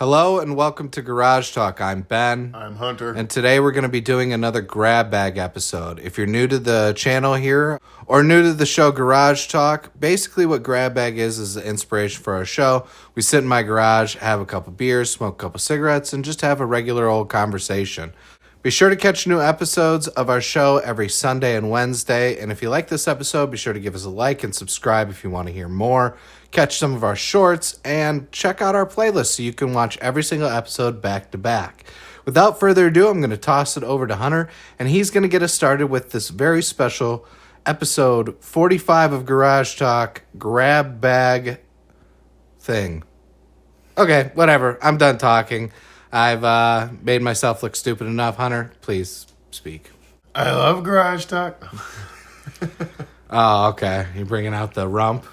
Hello and welcome to Garage Talk. I'm Ben. I'm Hunter. And today we're going to be doing another grab bag episode. If you're new to the channel here or new to the show Garage Talk, basically what grab bag is the inspiration for our show. We sit in my garage, have a couple beers, smoke a couple cigarettes, and just have a regular old conversation. Be sure to catch new episodes of our show every Sunday and Wednesday. And if you like this episode, be sure to give us a like and subscribe if you want to hear more. Catch some of our shorts and check out our playlist so you can watch every single episode back to back. Without further ado, I'm going to toss it over to Hunter, and he's going to get us started with this very special episode 45 of Garage Talk grab bag thing. Okay, whatever. I'm done talking. I've made myself look stupid enough. Hunter, please speak. I love Garage Talk. Oh, okay. You're bringing out the rump?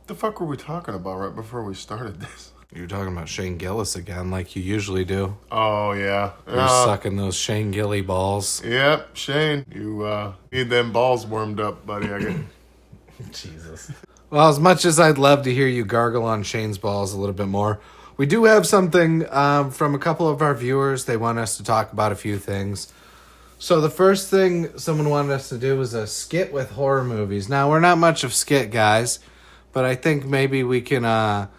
The fuck were we talking about right before we started this? You're talking about Shane Gillis again, like you usually do. Oh, yeah. You're sucking those Shane Gilly balls. Yep, Shane. You need them balls warmed up, buddy. I get. Jesus. Well, as much as I'd love to hear you gargle on Shane's balls a little bit more, we do have something from a couple of our viewers. They want us to talk about a few things. So the first thing someone wanted us to do was a skit with horror movies. Now, we're not much of skit guys, but I think maybe we can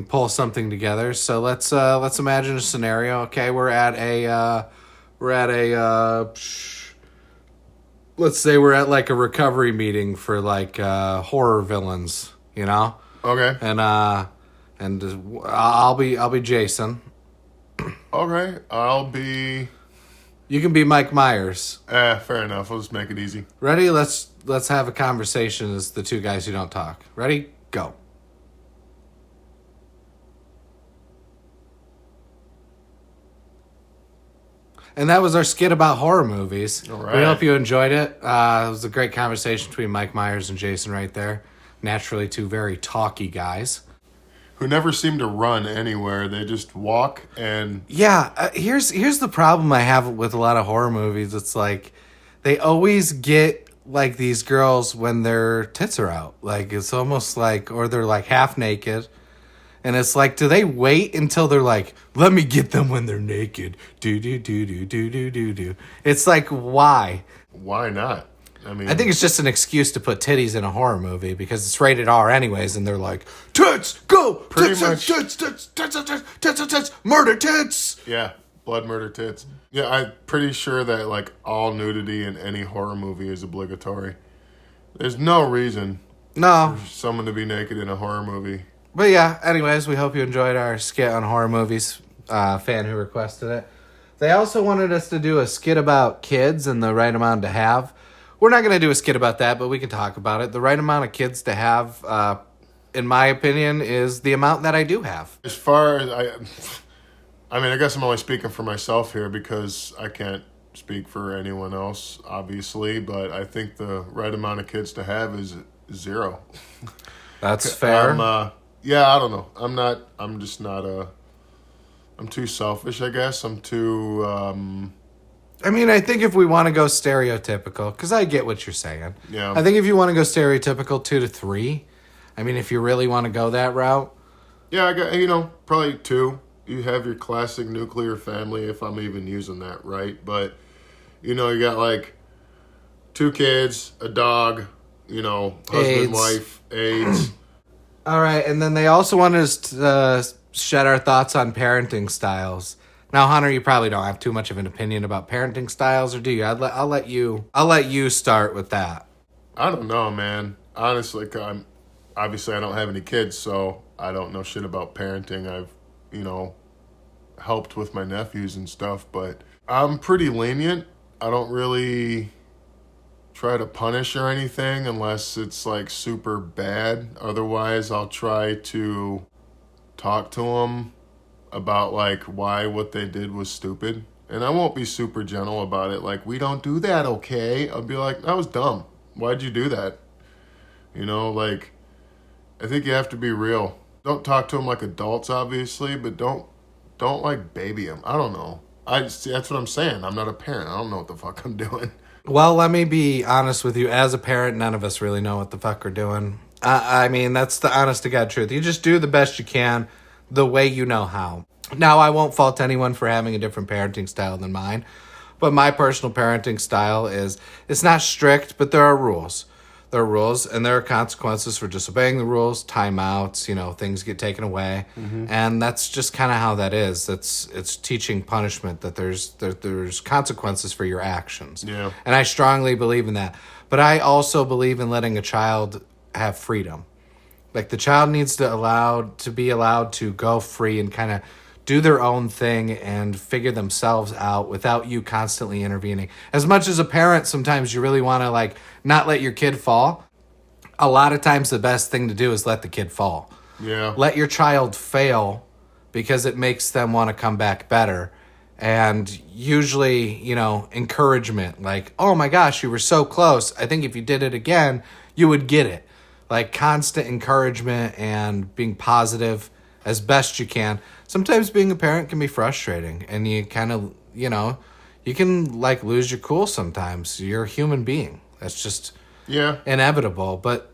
pull something together. So let's imagine a scenario. Okay, let's say we're at like a recovery meeting for like horror villains, you know? Okay. And I'll be Jason. Okay. I'll be. You can be Mike Myers. Fair enough. We'll just make it easy. Ready? Let's have a conversation as the two guys who don't talk. Ready? Go. And that was our skit about horror movies. All right. We hope you enjoyed it. It was a great conversation between Mike Myers and Jason right there. Naturally, two very talky guys. Who never seem to run anywhere. They just walk and... Yeah, here's the problem I have with a lot of horror movies. It's like they always get like these girls when their tits are out. Like it's almost like, or they're like half naked. And it's like, do they wait until they're like, let me get them when they're naked? Do. It's like, why? Why not? I think it's just an excuse to put titties in a horror movie because it's rated R anyways, and they're like, tits, go! Pretty much. Tits, murder tits! Yeah, blood, murder, tits. Yeah, I'm pretty sure that like all nudity in any horror movie is obligatory. There's no reason No. for someone to be naked in a horror movie. But yeah, anyways, we hope you enjoyed our skit on horror movies. Fan who requested it. They also wanted us to do a skit about kids and the right amount to have. We're not going to do a skit about that, but we can talk about it. The right amount of kids to have, in my opinion, is the amount that I do have. As far as I guess I'm only speaking for myself here because I can't speak for anyone else, obviously, but I think the right amount of kids to have is 0. That's fair. Yeah, I don't know. I'm too selfish, I guess. I'm too, I think if we want to go stereotypical, because I get what you're saying. Yeah. I think if you want to go stereotypical 2 to 3, if you really want to go that route. Yeah, I got, probably 2. You have your classic nuclear family, if I'm even using that right. But, you got like 2 kids, a dog, husband, AIDS. wife, AIDS. All right, and then they also wanted us to shed our thoughts on parenting styles. Now, Hunter, you probably don't have too much of an opinion about parenting styles, or do you? I'll let you start with that. I don't know, man. Honestly, obviously I don't have any kids, so I don't know shit about parenting. I've, helped with my nephews and stuff, but I'm pretty lenient. I don't really try to punish or anything unless it's like super bad. Otherwise, I'll try to talk to them about like why what they did was stupid. And I won't be super gentle about it. Like, we don't do that, okay? I'll be like, that was dumb. Why'd you do that? I think you have to be real. Don't talk to them like adults, obviously, but don't like baby them. I don't know. That's what I'm saying. I'm not a parent. I don't know what the fuck I'm doing. Well, let me be honest with you. As a parent, none of us really know what the fuck we're doing. That's the honest to God truth. You just do the best you can the way you know how. Now, I won't fault anyone for having a different parenting style than mine, but my personal parenting style is, it's not strict, but there are rules. There are rules, and there are consequences for disobeying the rules, timeouts, things get taken away. And that's just kind of how that is. It's teaching punishment, that there's consequences for your actions. Yeah. And I strongly believe in that. But I also believe in letting a child have freedom. Like, the child needs to be allowed to go free and kind of do their own thing and figure themselves out without you constantly intervening. As much as a parent, sometimes you really want to not let your kid fall. A lot of times the best thing to do is let the kid fall. Yeah. Let your child fail, because it makes them want to come back better. And usually, encouragement, like, oh my gosh, you were so close. I think if you did it again, you would get it. Like, constant encouragement and being positive as best you can. Sometimes being a parent can be frustrating, and you kind of, you can lose your cool sometimes. You're a human being. That's just inevitable. But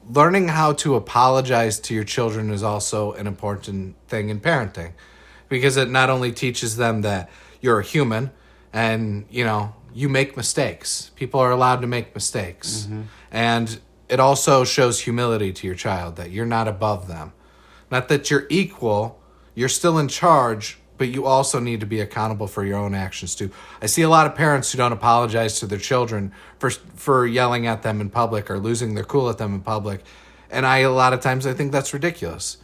learning how to apologize to your children is also an important thing in parenting, because it not only teaches them that you're a human and, you make mistakes. People are allowed to make mistakes. And it also shows humility to your child, that you're not above them. Not that you're equal, you're still in charge, but you also need to be accountable for your own actions too. I see a lot of parents who don't apologize to their children for yelling at them in public or losing their cool at them in public. And a lot of times I think that's ridiculous.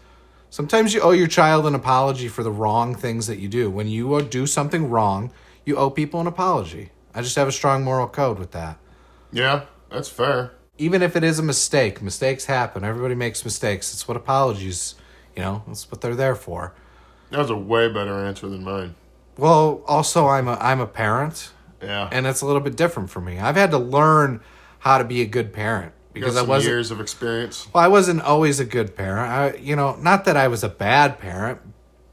Sometimes you owe your child an apology for the wrong things that you do. When you do something wrong, you owe people an apology. I just have a strong moral code with that. Yeah, that's fair. Even if it is a mistake, mistakes happen. Everybody makes mistakes. It's what apologies, that's what they're there for. That was a way better answer than mine. Well, also I'm a parent. Yeah. And it's a little bit different for me. I've had to learn how to be a good parent, because I wasn't years of experience. Well, I wasn't always a good parent. Not that I was a bad parent,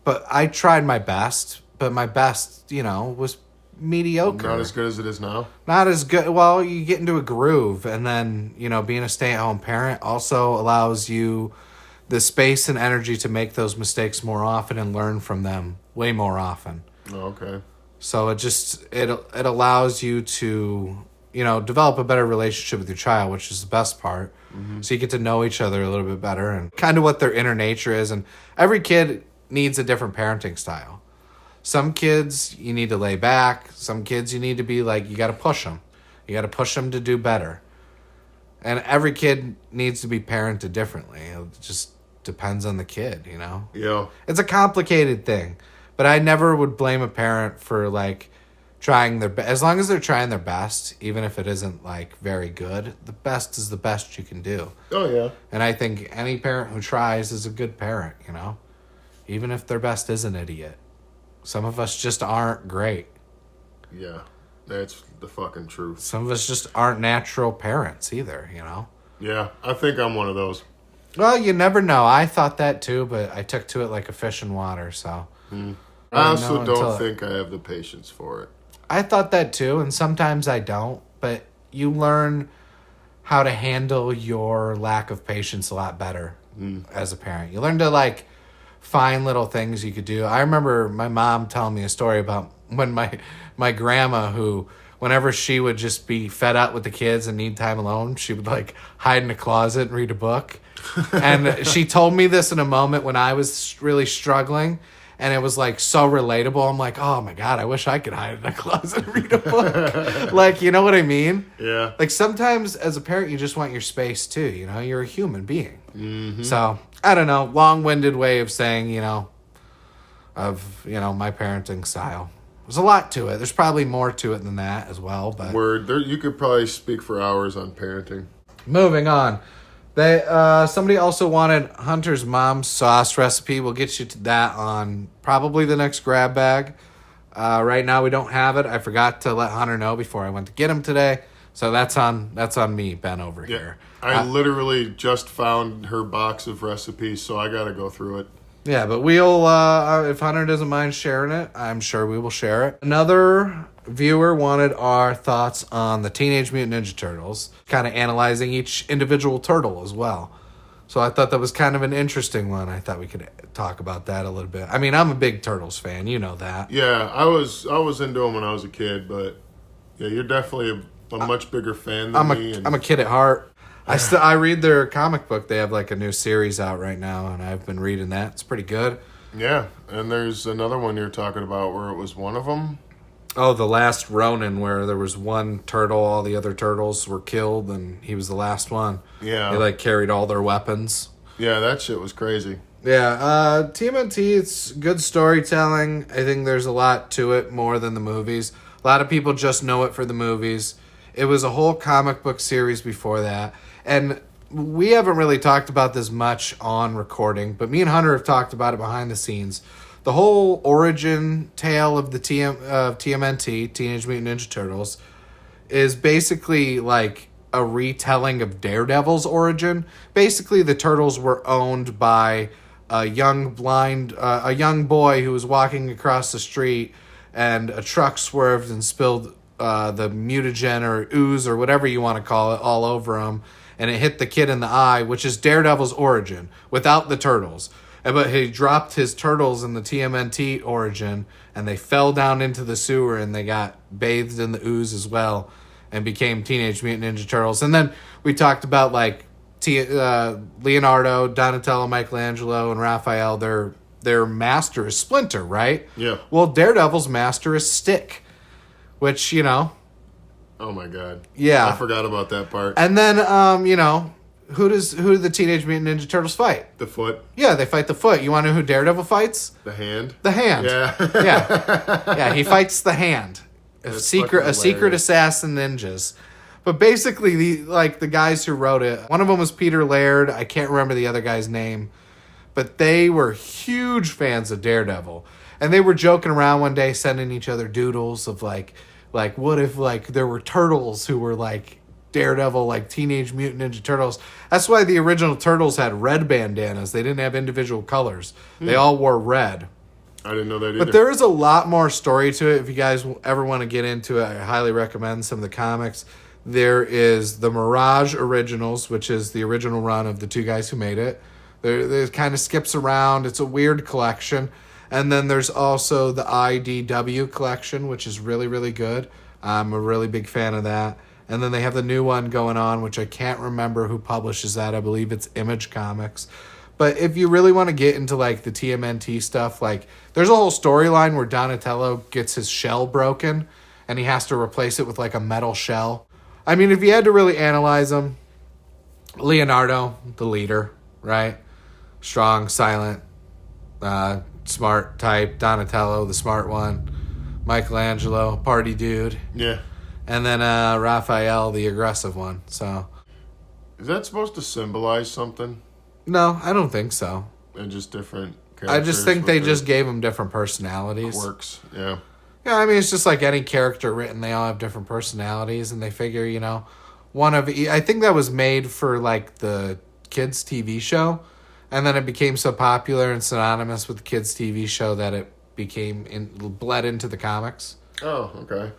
but I tried my best, but my best, was mediocre. Not as good as it is now. Not as good. Well, you get into a groove, and then, being a stay-at-home parent also allows you the space and energy to make those mistakes more often and learn from them way more often. Oh, okay. So it allows you to, develop a better relationship with your child, which is the best part. So you get to know each other a little bit better and kind of what their inner nature is. And every kid needs a different parenting style. Some kids you need to lay back. Some kids you need to be you got to push them. You got to push them to do better. And every kid needs to be parented differently. It just depends on the kid, Yeah. It's a complicated thing, but I never would blame a parent for trying their best. As long as they're trying their best, even if it isn't very good, the best is the best you can do. Oh, yeah. And I think any parent who tries is a good parent, even if their best is an idiot. Some of us just aren't great. Yeah, that's the fucking truth. Some of us just aren't natural parents either, Yeah, I think I'm one of those. Well, you never know. I thought that too, but I took to it like a fish in water, so. I also don't think I have the patience for it. I thought that too, and sometimes I don't, but you learn how to handle your lack of patience a lot better as a parent. You learn to find little things you could do. I remember my mom telling me a story about when my grandma, who whenever she would just be fed up with the kids and need time alone, she would hide in a closet and read a book. And she told me this in a moment when I was really struggling, and it was so relatable. I'm like, oh my God, I wish I could hide in a closet and read a book. You know what I mean? Yeah. Sometimes as a parent, you just want your space too. You're a human being. So I don't know, long-winded way of saying, of my parenting style. There's a lot to it. There's probably more to it than that as well. But You could probably speak for hours on parenting. Moving on. Somebody also wanted Hunter's mom's sauce recipe. We'll get you to that on probably the next grab bag. Right now we don't have it. I forgot to let Hunter know before I went to get him today. So that's on me, Ben, over here. I literally just found her box of recipes, so I got to go through it. Yeah, but we'll, if Hunter doesn't mind sharing it, I'm sure we will share it. Another viewer wanted our thoughts on the Teenage Mutant Ninja Turtles, kind of analyzing each individual turtle as well. So I thought that was kind of an interesting one. I thought we could talk about that a little bit. I mean, I'm a big Turtles fan. You know that. Yeah, I was into them when I was a kid, but yeah, you're definitely a much bigger fan than me. I'm a kid at heart. I read their comic book. They have like a new series out right now, and I've been reading that. It's pretty good. Yeah, and there's another one you're talking about where it was one of them. Oh, The Last Ronin, where there was one turtle, all the other turtles were killed, and he was the last one. Yeah. They, like, carried all their weapons. Yeah, that shit was crazy. Yeah, TMNT, it's good storytelling. I think there's a lot to it, more than the movies. A lot of people just know it for the movies. It was a whole comic book series before that. And we haven't really talked about this much on recording, but me and Hunter have talked about it behind the scenes. The whole origin tale of the TMNT, Teenage Mutant Ninja Turtles, is basically like a retelling of Daredevil's origin. Basically, the Turtles were owned by a young boy who was walking across the street, and a truck swerved and spilled the mutagen or ooze or whatever you want to call it all over him, and it hit the kid in the eye, which is Daredevil's origin without the Turtles. But he dropped his turtles in the TMNT origin, and they fell down into the sewer, and they got bathed in the ooze as well, and became Teenage Mutant Ninja Turtles. And then we talked about like Leonardo, Donatello, Michelangelo, and Raphael. Their master is Splinter, right? Yeah. Well, Daredevil's master is Stick, which, you know. Oh my god. Yeah. I forgot about that part. And then, who do the Teenage Mutant Ninja Turtles fight? The Foot. Yeah, they fight the Foot. You want to know who Daredevil fights? The Hand. The Hand. Yeah. Yeah, he fights the Hand. A secret assassin ninjas. But basically, the guys who wrote it, one of them was Peter Laird. I can't remember the other guy's name. But they were huge fans of Daredevil. And they were joking around one day, sending each other doodles of like what if like there were turtles who were like Daredevil, like Teenage Mutant Ninja Turtles. That's why the original Turtles had red bandanas. They didn't have individual colors. They all wore red. I didn't know that either. But there is a lot more story to it. If you guys ever want to get into it, I highly recommend some of the comics. There is the Mirage Originals, which is the original run of the two guys who made it. It kind of skips around. It's a weird collection. And then there's also the IDW collection, which is really, really good. I'm a really big fan of that. And then they have the new one going on, which I can't remember who publishes that. I believe it's Image Comics. But if you really want to get into like the TMNT stuff, like there's a whole storyline where Donatello gets his shell broken and he has to replace it with like a metal shell. I mean, if you had to really analyze them, Leonardo, the leader, right? Strong, silent, smart type. Donatello, the smart one. Michelangelo, party dude. Yeah. And then Raphael, the aggressive one. So, is that supposed to symbolize something? No, I don't think so. And just different characters? I just think they just gave them different personalities. Quirks, yeah. Yeah, I mean, it's just like any character written. They all have different personalities, and they figure, I think that was made for, like, the kids' TV show, and then it became so popular and synonymous with the kids' TV show that it bled into the comics. Oh, okay.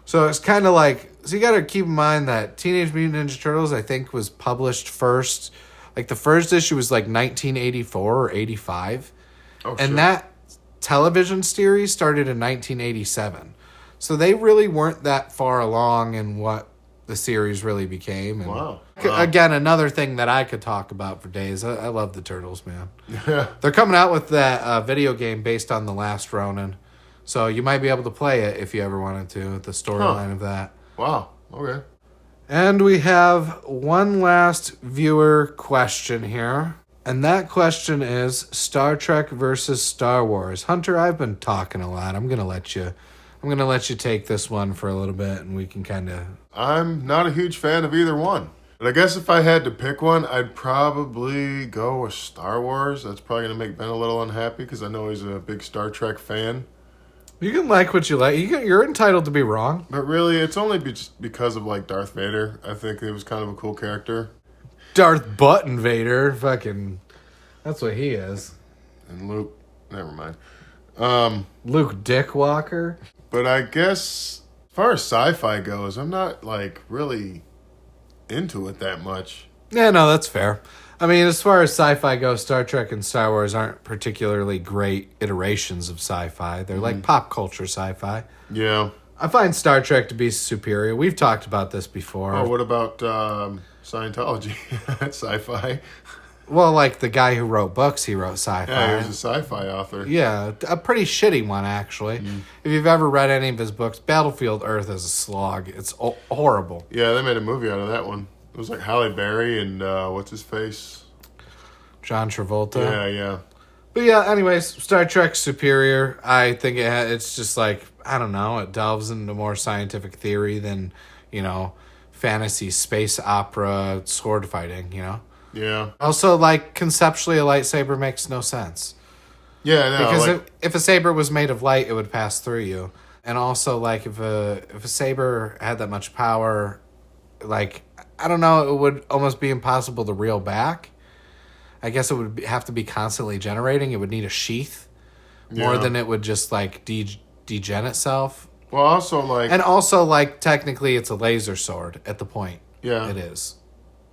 So it's kind of like, so you got to keep in mind that Teenage Mutant Ninja Turtles, I think, was published first. Like the first issue was like 1984 or 85. Oh, and sure. that television series started in 1987. So they really weren't that far along in what the series really became. And wow. Again, another thing that I could talk about for days. I love the Turtles, man. Yeah. They're coming out with that video game based on The Last Ronin. So you might be able to play it if you ever wanted to, the storyline of that. Wow. Okay. And we have one last viewer question here. And that question is Star Trek versus Star Wars. Hunter, I've been talking a lot. I'm gonna let you take this one for a little bit, and we can kind of. I'm not a huge fan of either one. But I guess if I had to pick one, I'd probably go with Star Wars. That's probably gonna make Ben a little unhappy because I know he's a big Star Trek fan. You can like what you like. You're entitled to be wrong. But really, it's only because of like Darth Vader. I think it was kind of a cool character. Darth Button Vader, fucking, that's what he is. And Luke, never mind. Luke Dickwalker. But I guess as far as sci-fi goes, I'm not like really into it that much. Yeah, no, that's fair. I mean, as far as sci-fi goes, Star Trek and Star Wars aren't particularly great iterations of sci-fi. They're like pop culture sci-fi. Yeah. I find Star Trek to be superior. We've talked about this before. Oh, what about Scientology? That's sci-fi. Well, like the guy who wrote books, he wrote sci-fi. Yeah, he was a sci-fi author. Yeah, a pretty shitty one, actually. If you've ever read any of his books, Battlefield Earth is a slog. It's horrible. Yeah, they made a movie out of that one. It was like Halle Berry and what's his face? John Travolta. Yeah. But yeah, anyways, Star Trek's superior. I think it's just like, I don't know, it delves into more scientific theory than, fantasy, space opera, sword fighting, Yeah. Also, like, conceptually, a lightsaber makes no sense. Yeah, no. Because if a saber was made of light, it would pass through you. And also, like, if a saber had that much power, like, I don't know, it would almost be impossible to reel back. I guess it would have to be constantly generating. It would need a sheath more than it would just, like, degen itself. Well, also, like... And also, like, technically it's a laser sword at the point. Yeah. It is.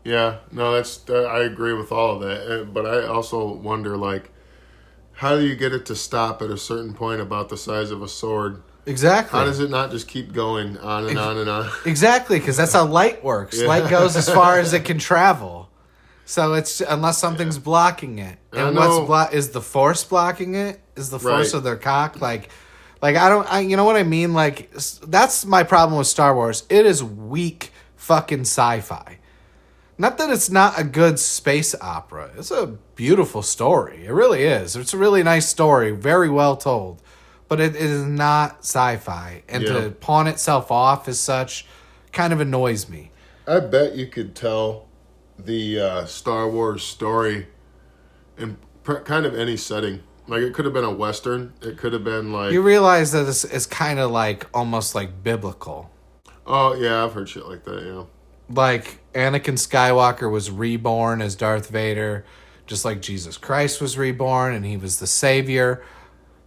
Yeah, no, I agree with all of that. But I also wonder, like, how do you get it to stop at a certain point about the size of a sword? Exactly. How does it not just keep going on and on and on? Exactly, because that's how light works. Yeah. Light goes as far as it can travel. So it's unless something's blocking it. And is the force blocking it? Is the force of their cock? Like you know what I mean? Like, that's my problem with Star Wars. It is weak fucking sci-fi. Not that it's not a good space opera. It's a beautiful story. It really is. It's a really nice story. Very well told. But it is not sci-fi. And to pawn itself off as such kind of annoys me. I bet you could tell the Star Wars story in kind of any setting. Like, it could have been a Western. It could have been like... You realize that it's kind of like, almost like biblical. Oh, yeah, I've heard shit like that, yeah. Like, Anakin Skywalker was reborn as Darth Vader, just like Jesus Christ was reborn, and he was the savior.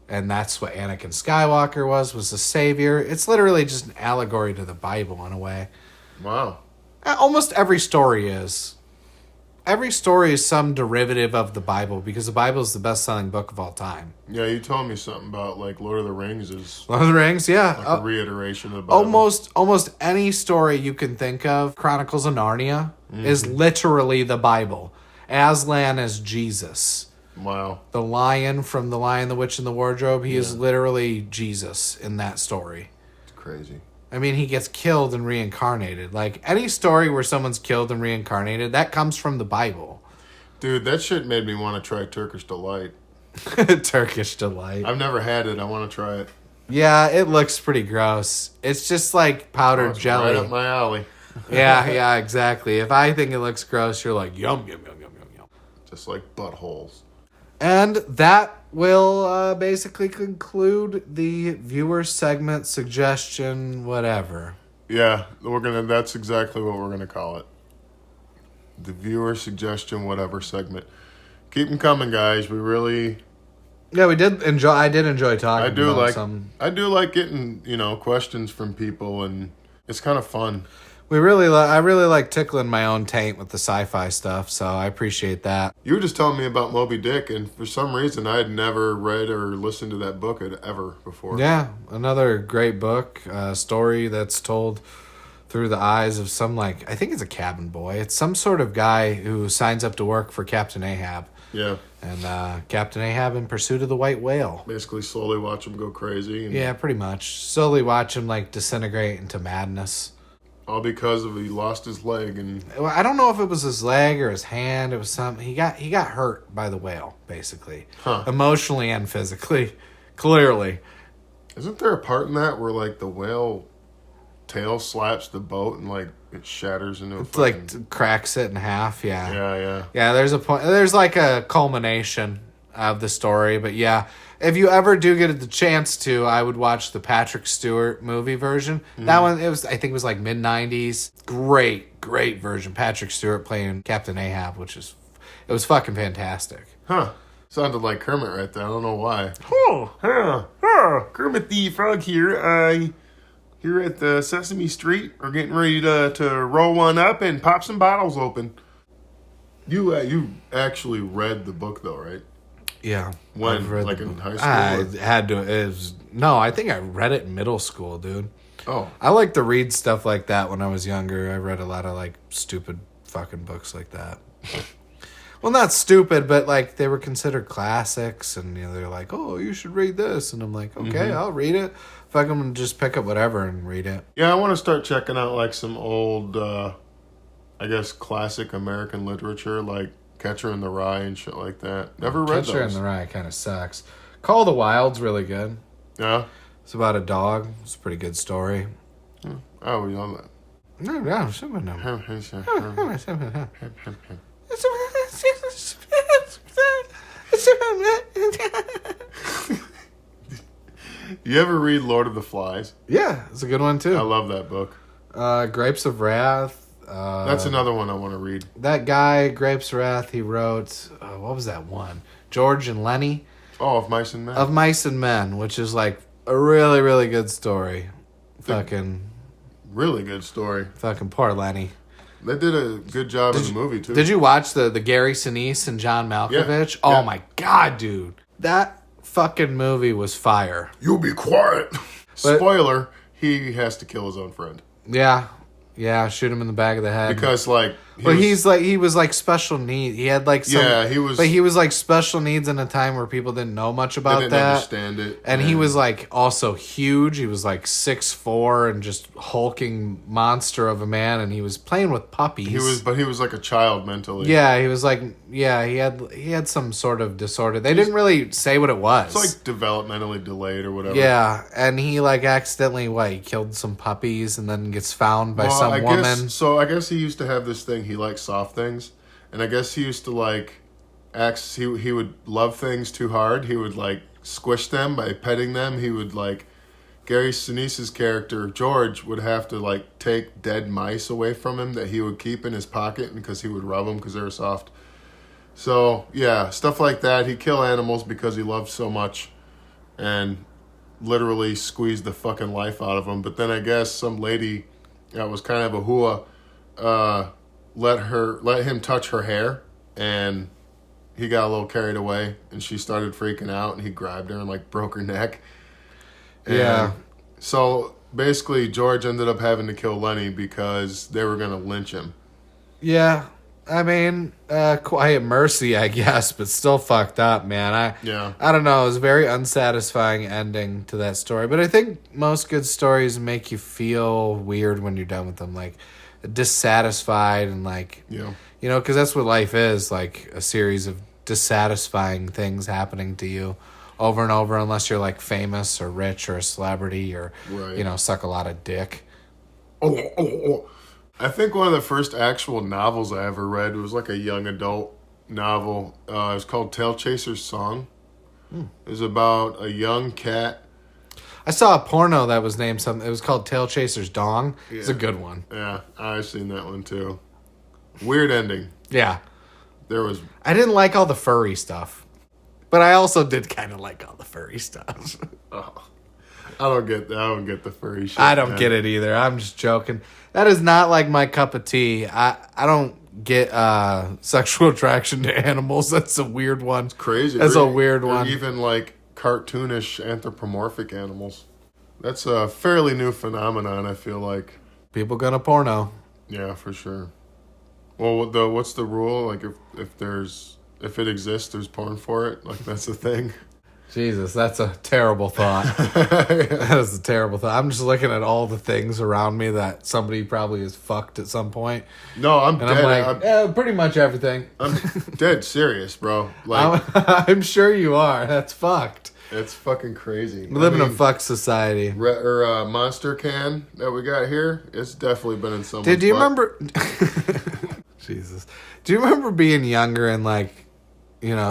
And that's what Anakin Skywalker was the savior. It's literally just an allegory to the Bible in a way. Wow. Almost every story is. Every story is some derivative of the Bible, because the Bible is the best-selling book of all time. Yeah, you told me something about, like, Lord of the Rings is... Lord of the Rings, yeah. Like a reiteration of the Bible. Almost any story you can think of, Chronicles of Narnia, is literally the Bible. Aslan is Jesus. Wow. The lion from The Lion, the Witch, and the Wardrobe, he is literally Jesus in that story. It's crazy. I mean, he gets killed and reincarnated. Like, any story where someone's killed and reincarnated, that comes from the Bible. Dude, that shit made me want to try Turkish Delight. Turkish Delight. I've never had it. I want to try it. Yeah, it looks pretty gross. It's just like powdered jelly. Right up my alley. yeah, exactly. If I think it looks gross, you're like, yum, yum, yum, yum, yum, yum. Just like buttholes. And that will basically conclude the viewer segment, suggestion, whatever. Yeah, that's exactly what we're gonna call it. The viewer suggestion, whatever segment. Keep them coming, guys. We really... Yeah, I did enjoy talking about some. I do like getting, questions from people, and it's kind of fun. I really like tickling my own taint with the sci-fi stuff, so I appreciate that. You were just telling me about Moby Dick, and for some reason I had never read or listened to that book ever before. Yeah, another great book, story that's told through the eyes of some, I think it's a cabin boy. It's some sort of guy who signs up to work for Captain Ahab. Yeah. And Captain Ahab in pursuit of the white whale. Basically slowly watch him go crazy. Yeah, pretty much. Slowly watch him, disintegrate into madness. All because he lost his leg, and I don't know if it was his leg or his hand. It was something. He got hurt by the whale, basically, emotionally and physically. Clearly, isn't there a part in that where the whale tail slaps the boat and it shatters into cracks it in half? Yeah. There's a point. There's a culmination of the story, but yeah. If you ever do get the chance to, I would watch the Patrick Stewart movie version. That one, I think it was mid-90s. Great version. Patrick Stewart playing Captain Ahab, it was fucking fantastic. Huh. Sounded like Kermit right there. I don't know why. Kermit the Frog here. Here at the Sesame Street. We're getting ready to roll one up and pop some bottles open. You actually read the book though, right? Yeah. When? I've read Like the in book. high I school? had to. It was, no, I think I read it in middle school, dude. Oh, I like to read stuff like that when I was younger. I read a lot of like stupid fucking books like that. Well, not stupid, but like they were considered classics, and they're like, "Oh, you should read this," and I'm like, "Okay, I'll read it." Fucking just pick up whatever and read it. yeah. I want to start checking out like some old, I guess, classic American literature, like Catcher in the Rye and shit like that. Never read Catcher in those. the Rye kind of sucks. Call of the Wild's really good. Yeah. It's about a dog. It's a pretty good story. Oh, we love that. No, some of them. You ever read Lord of the Flies? Yeah, it's a good one I too. love that book. Grapes of Wrath. That's another one I want to read. That guy, Grapes of Wrath, he wrote, what was that one? George and Lenny Oh, of Mice and Men. of Mice and Men, which is like a really, really good story. Fucking Really good story. poor Lenny. They did a good job in the movie too. Did you watch the Gary Sinise and John Malkovich? Yeah, Oh yeah. my god, dude. That fucking movie was fire. You be quiet. Spoiler: he has to kill his own friend Yeah, shoot him in the back of the head. because, like, he was like special need. He had like some. Yeah, he was- But he was like special needs in a time where people didn't know much they about didn't that. understand it, And he was like also huge. He was like 6'4" and just hulking monster of a man. And he was playing with puppies. he was like a child mentally. Yeah, he was like he had some sort of disorder. They didn't really say what it was. It's like developmentally delayed or whatever. Yeah, and he like accidentally he killed some puppies and then gets found by some I woman. I guess he used to have this thing. He liked soft things, and I guess he used to like he would love things too hard. He would like squish them by petting them. He would like Gary Sinise's character George would have to like take dead mice away from him that he would keep in his pocket because he would rub them because they were soft. So yeah, stuff like that. He'd kill animals because he loved so much, and literally squeezed the fucking life out of them. But then I guess some lady that was kind of a hua let him touch her hair, and he got a little carried away, and she started freaking out, and he grabbed her and like broke her neck. And Yeah. So basically, George ended up having to kill Lenny because they were gonna lynch him. Yeah, I mean, Quiet Mercy, I guess, but still fucked up, man. I don't know. It was a very unsatisfying ending to that story, but I think most good stories make you feel weird when you're done with them, like dissatisfied and like, Yeah. because that's what life is, like a series of dissatisfying things happening to you over and over, unless you're like famous or rich or a celebrity or, Right. suck a lot of dick. Oh. I think one of the first actual novels I ever read was like a young adult novel. It was called Tail Chaser's Song. It was about a young cat. I saw a porno that was named something. It was called Tail Chaser's Dong. It's a good one. Yeah, I've seen that one too. Weird ending. Yeah. There was I didn't like all the furry stuff. But I also did kind of like all the furry stuff. I don't get the furry shit. I don't man. get it either. I'm just joking. That is not like my cup of tea. I don't get sexual attraction to animals. That's a weird one. Crazy. That's a Or- weird or one. even like cartoonish anthropomorphic animals. That's a fairly new phenomenon, I feel like. People gonna porno. Yeah, for sure. Well, what's the rule? Like if it exists, there's porn for it. Like that's a thing. Jesus, that's a terrible thought. That is a terrible thought. I'm just looking at all the things around me that somebody probably has fucked at some point. No, I'm And dead. I'm like, yeah, pretty much everything. I'm dead serious, bro. Like I'm sure you are. That's fucked. it's fucking crazy. We live in a fuck society. Monster can that we got here. It's definitely been in someone's Did you butt. remember? Jesus. Do you remember being younger and like,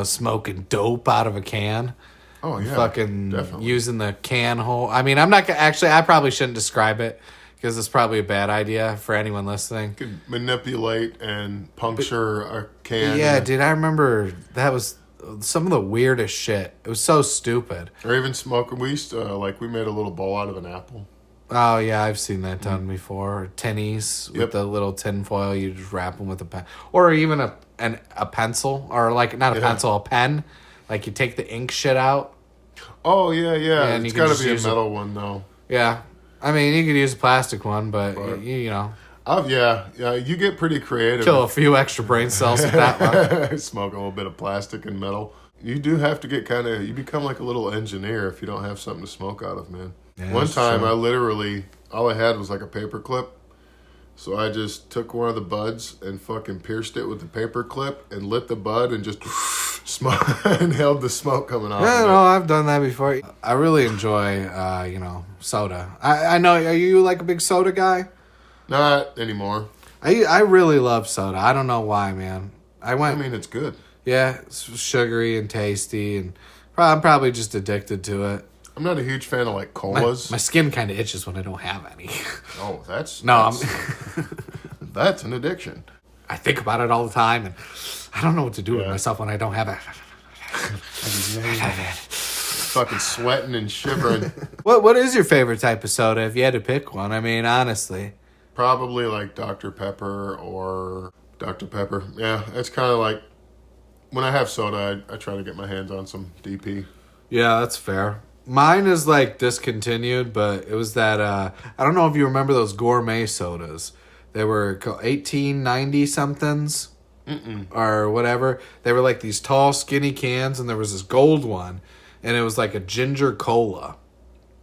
smoking dope out of a can? Oh yeah, Fucking definitely. using the can hole. I mean, I'm not gonna actually. I probably shouldn't describe it because it's probably a bad idea for anyone listening. Could manipulate and puncture a can. Yeah, dude, I remember that was some of the weirdest shit. It was so stupid. Or even smoking. We used to we made a little bowl out of an apple. Oh, yeah, I've seen that done before. Tinnies with Yep. the little tin foil. You just wrap them with a pen. Or even a pencil. Or, like, not a Yeah. pencil, a pen. Like, you take the ink shit out. Oh, yeah. And It's you can got to just be a use it. metal one, though. Yeah. I mean, you could use a plastic one, but, you know, Yeah. You get pretty creative. kill a few extra brain cells with that one. Smoke a little bit of plastic and metal. You do have to get you become like a little engineer if you don't have something to smoke out of, man. Yeah, One that's time true. I literally, all I had was like a paper clip. So I just took one of the buds and fucking pierced it with the paper clip and lit the bud and just inhaled the smoke coming off Yeah, of it. no, I've done that before. I really enjoy, soda. I know, are you like a big soda guy? Not anymore. I really love soda. I don't know why, man. I mean, it's good. Yeah, it's sugary and tasty, and I'm probably just addicted to it. I'm not a huge fan of like My colas. skin kind of itches when I don't have any. Oh, that's No, that's an addiction. I think about it all the time, and I don't know what to do with Yeah. myself when I don't have it. Fucking sweating and shivering. What is your favorite type of soda if you had to pick one? I mean, honestly. Probably like Dr. Pepper or Dr. Pepper. Yeah, it's kind of like when I have soda, I try to get my hands on some DP. Yeah, that's fair. Mine is like discontinued, but it was that I don't know if you remember those gourmet sodas. They were 1890 somethings or whatever. They were like these tall, skinny cans, and there was this gold one, and it was like a ginger cola.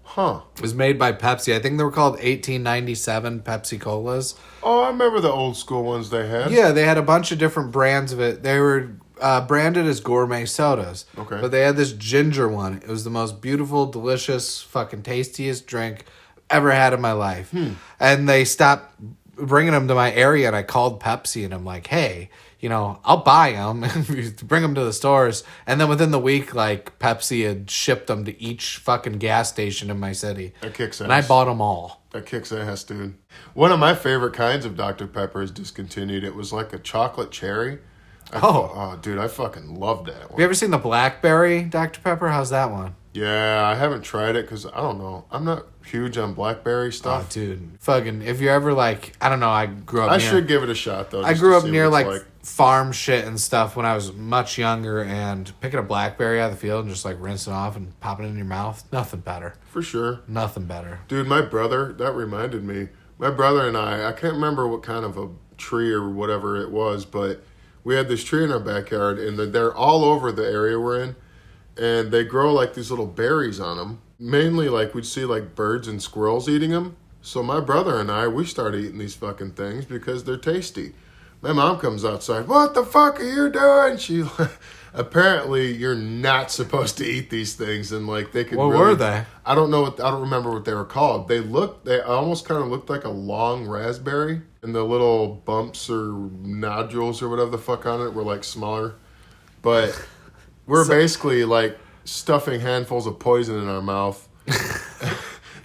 Huh. It was made by Pepsi. I think they were called 1897 Pepsi Colas. Oh, I remember the old school ones they had. Yeah, they had a bunch of different brands of it. They were branded as gourmet sodas. Okay. But they had this ginger one. It was the most beautiful, delicious, fucking tastiest drink I've ever had in my life. And they stopped bringing them to my area, and I called Pepsi, and I'm like, hey, I'll buy them and bring them to the stores. And then within the week, like, Pepsi had shipped them to each fucking gas station in my city. That kicks ass. And I bought them all. That kicks ass, dude. One of my favorite kinds of Dr. Pepper is discontinued. It was like a chocolate cherry. Oh, dude, I fucking loved that Have one. you ever seen the blackberry Dr. Pepper? How's that one? Yeah, I haven't tried it because I don't know. I'm not huge on blackberry Oh, stuff. dude. Fucking, if you're ever like, I don't know, I grew up I near... should give it a shot, though. I just grew to up see near what like, it's farm shit and stuff when I was much younger, and picking a blackberry out of the field and just like rinsing it off and popping it in your mouth, nothing better. For sure. Nothing better. Dude, my brother, that reminded me. My brother and I can't remember what kind of a tree or whatever it was, but we had this tree in our backyard, and they're all over the area we're in, and they grow like these little berries on them. Mainly, like, we'd see like birds and squirrels eating them. So my brother and I, we started eating these fucking things because they're tasty. My mom comes outside, what the fuck are you doing? She, apparently, you're not supposed to eat these things, and like they could. What really, were they? I don't know. I don't remember what they were called. They almost kind of looked like a long raspberry, and the little bumps or nodules or whatever the fuck on it were like smaller. But we're basically like stuffing handfuls of poison in our mouth.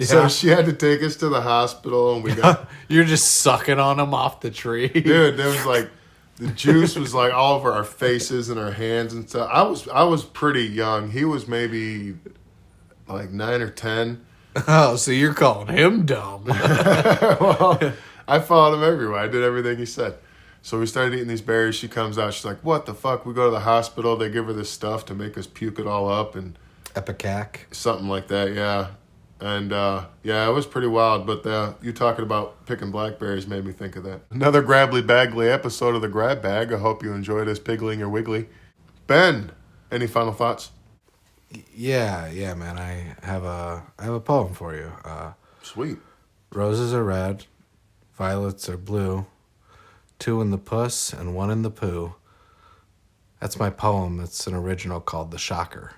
So Yeah. she had to take us to the hospital, and we got. You're just sucking on them off the tree. Dude, there was like the juice was like all over our faces and our hands and stuff. I was pretty young. He was maybe like 9 or 10. Oh, so you're calling him dumb. Well, I followed him everywhere. I did everything he said. So we started eating these berries. She comes out. She's like, "What the fuck?" We go to the hospital. They give her this stuff to make us puke it all up and Epicac. something like that. Yeah. And, yeah, it was pretty wild, but you talking about picking blackberries made me think of that. Another Grabbly Baggly episode of the Grab Bag. I hope you enjoyed us piggling or wiggly. Ben, any final thoughts? Yeah, man. I have a poem for you. Sweet. Roses are red, violets are blue, 2 in the puss and 1 in the poo. That's my poem. It's an original called The Shocker.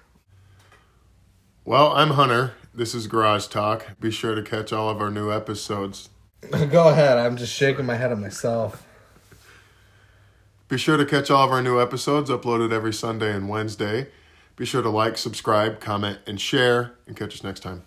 Well, I'm Hunter. This is Garage Talk. Be sure to catch all of our new episodes. Go ahead. I'm just shaking my head at myself. Be sure to catch all of our new episodes uploaded every Sunday and Wednesday. Be sure to like, subscribe, comment, and share, and catch us next time.